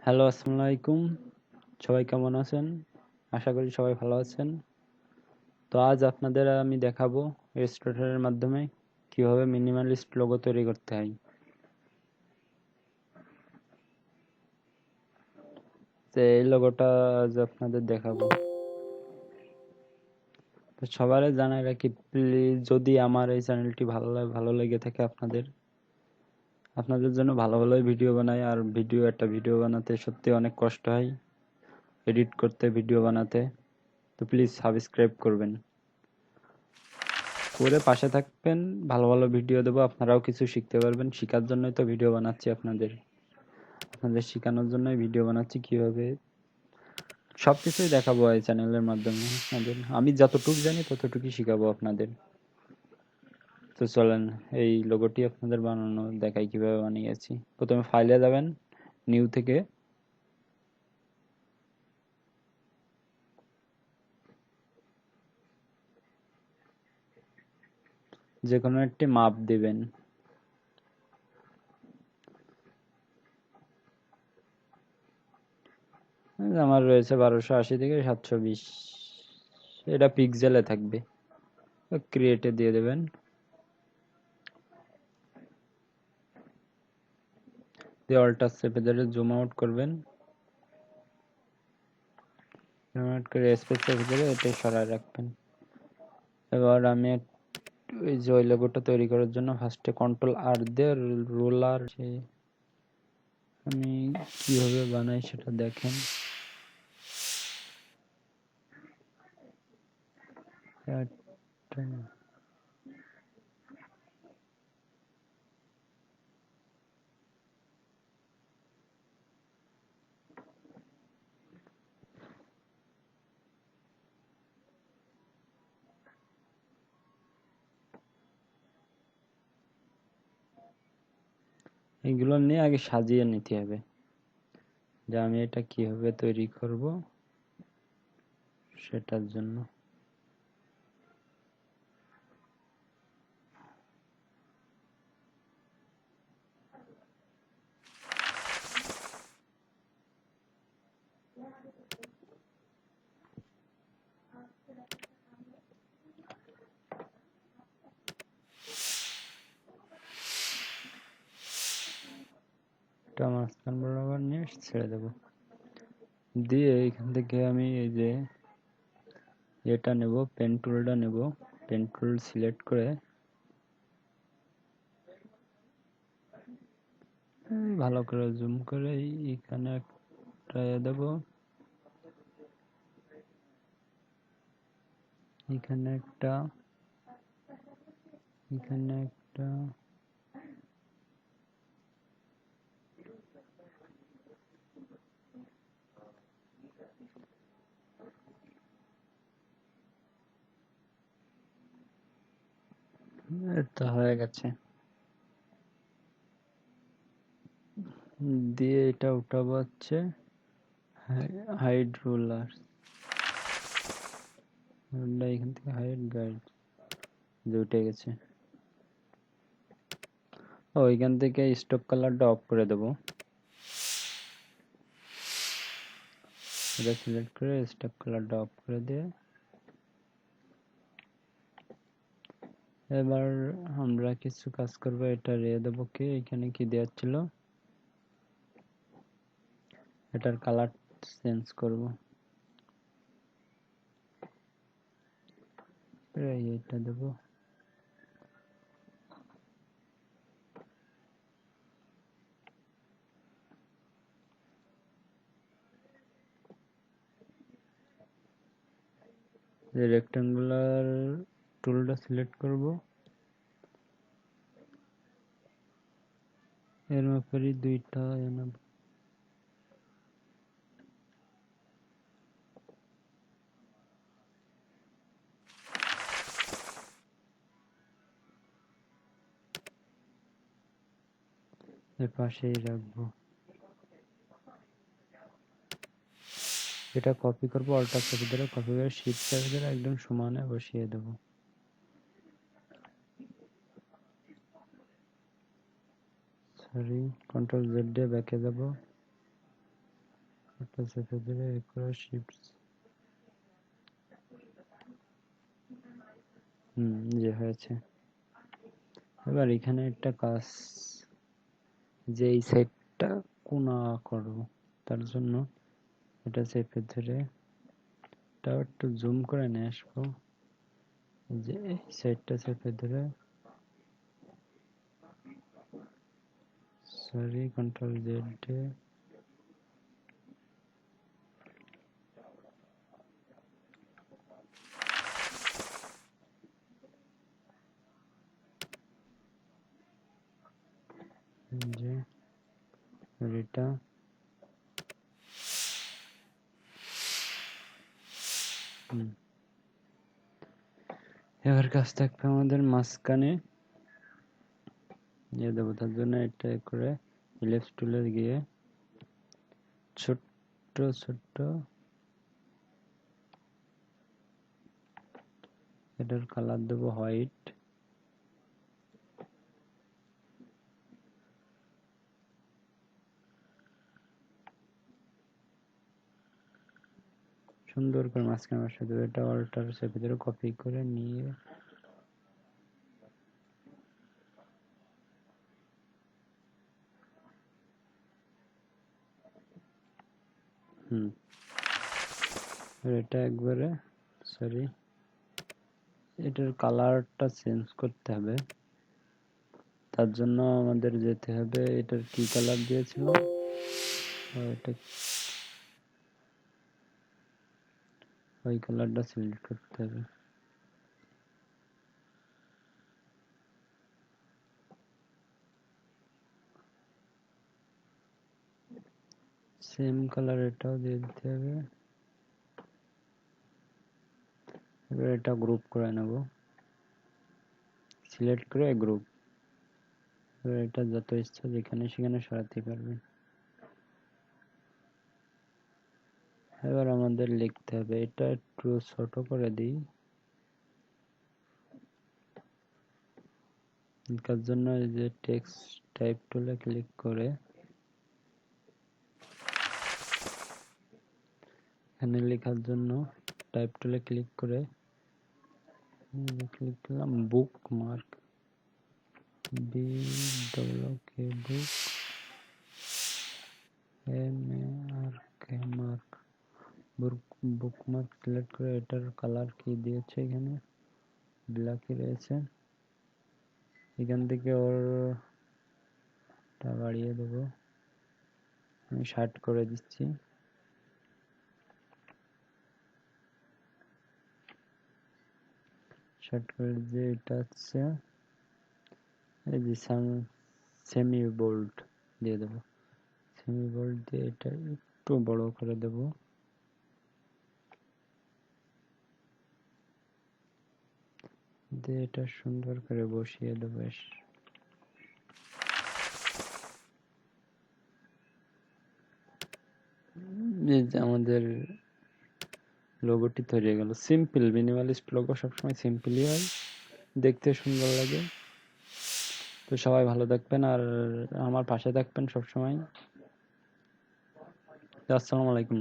Hello, আসসালামু আলাইকুম। সবাই কেমন আছেন? আশা করি সবাই ভালো আছেন। তো আজ আপনাদের আমি দেখাবো Illustrator এর মাধ্যমে কিভাবে মিনিমালিস্ট লোগো তৈরি করতে হয়। তো এই লোগোটা আজ আপনাদের দেখাবো। তো সবারই জানাই রাখি, প্লিজ যদি আমার এই চ্যানেলটি ভালো লেগে থাকে আপনাদের জন্য ভালো ভিডিও বানাই। আর একটা ভিডিও বানাতে সত্যি অনেক কষ্ট হয়, এডিট করতে, ভিডিও বানাতে। তো প্লিজ সাবস্ক্রাইব করবেন, করে পাশে থাকবেন। ভালো ভিডিও দেবো, আপনারাও কিছু শিখতে পারবেন। শেখার জন্যই তো ভিডিও বানাচ্ছি, আপনাদের শেখানোর জন্যই ভিডিও বানাচ্ছি। কিভাবে সবকিছুই দেখাবো এই চ্যানেলের মাধ্যমে আপনাদের। আমি যতটুকু জানি ততটুকুই শিখাবো আপনাদের। তো চলেন এই লোগোটি আপনাদের বানানো দেখাই কিভাবে বানিয়েছি। প্রথমে ফাইলে যাবেন, নিউ থেকে যে কোনো একটি মাপ দিবেন। আমার রয়েছে 1280 থেকে 720, এটা পিক্সেলে থাকবে। ক্রিয়েটে দিয়ে দেবেন। দিয়ে অল্টার চেপে ধরে জুম আউট করবেন, জুম আউট করে স্পেস চেপে ধরে এটা সরায় রাখবেন। এবার আমি ওই যে ওই লোগোটা তৈরি করার জন্য ফার্স্টে কন্ট্রোল আর দিয়ে রোলার, আমি কিভাবে বানাই সেটা দেখেন। এগুলো নিয়ে আগে সাজিয়ে নিতে হবে যে আমি এটা কিভাবে তৈরি করব সেটার জন্য। এটা মাঝখান বরাবর নিয়ে ছেড়ে দেব। দিয়ে এখান থেকে আমি এই যে এটা নেব, পেন টুলটা নেব। পেন টুল সিলেক্ট করে ভালো করে জুম করে এখানে একটা দেব, এখানে একটা, এখানে একটা, এটা হয়ে গেছে। দিয়ে এটা উঠাবো হচ্ছে হাইড রুলার, এখান থেকে হাইড গাইড যে উঠে গেছে। এখান থেকে স্টক কালারটা অফ করে দেবো। এটা সিলেক্ট করে স্টক কালারটা অফ করে দিয়ে এবার আমরা কিছু কাজ করব। এটা রেখে দেবো, কি এখানে কি দেওয়া ছিল, এটার কালার চেঞ্জ করব। এটা দেব, রেক্টাঙ্গুলার টুলটা সিলেক্ট করব, এর উপরই দুইটা এনে এর পাশেই রাখবো। এটা কপি করব, অল্টার চেপে ধরে কপি করে শিফট চেপে ধরে একদম সমানে বসিয়ে দেব। সরি, কন্ট্রোল জেড দিয়ে ব্যাকে যাব। একটা চেপে ধরে করে শিফট যে হয়েছে। এবার এখানে একটা কাজ, যে এই সাইডটা কোনা করব, তার জন্য এটা চেপে ধরে এটাও একটু জুম করে নিয়ে আসবো, যে এই সাইডটা চেপে ধরে, সরি কন্ট্রোল জেড এ যে এটা এবার কাজ থাকবে আমাদের মাঝখানে দিয়ে দেবো। তার জন্য এটা করে ইলিপস টুলে গিয়ে ছোট্ট ছোট্ট এটার কালার দেবো হোয়াইট, সুন্দর করে মাঝখানে বসে দেবো। এটা অল্টার চেপে ধরে কপি করে নিয়ে এটা একবারে, সরি এটার কালারটা চেঞ্জ করতে হবে। তার জন্য আমাদের যেতে হবে, এটার কি কালার দিয়েছিল, এটা ওই কালারটা সিলেক্ট করতে হবে। সেম কালার এটাও দিয়ে দিতে হবে। এবার এটা গ্রুপ করে নেব, সিলেক্ট করে গ্রুপ। এবার এটা যত ইচ্ছা যেখানে সেখানে সরাতে পারবেন। এবার আমাদের লিখতে হবে, এটা একটু ছোট করে দিই। তার জন্য এই যে টেক্সট টাইপ টুলে ক্লিক করে এখানে লেখার জন্য টাইপ টুলে ক্লিক করে ক্লিক করলাম bookmark, B W K book, M A R K mark, bookmark select করে এটার কালার কি দিয়েছে, এখানে ব্ল্যাকই রয়েছে। এখান থেকে ওরটা বাড়িয়ে দেবো, আমি 60 করে দিচ্ছি। শর্ট করে দিয়ে এটা হচ্ছে এই যে সেমি বোল্ড দিয়ে দেবো। সেমি বোল্ড দিয়ে এটা একটু বড় করে দেব। দিয়ে এটা সুন্দর করে বসিয়ে দেবো। এই যে আমাদের লোগোটি তৈরি হয়ে গেল। সিম্পল মিনিমালিস্ট লোগো সবসময় সিম্পলই হয়, দেখতে সুন্দর লাগে। তো সবাই ভালো থাকবেন আর আমার পাশে থাকবেন সবসময়। আসসালামু আলাইকুম।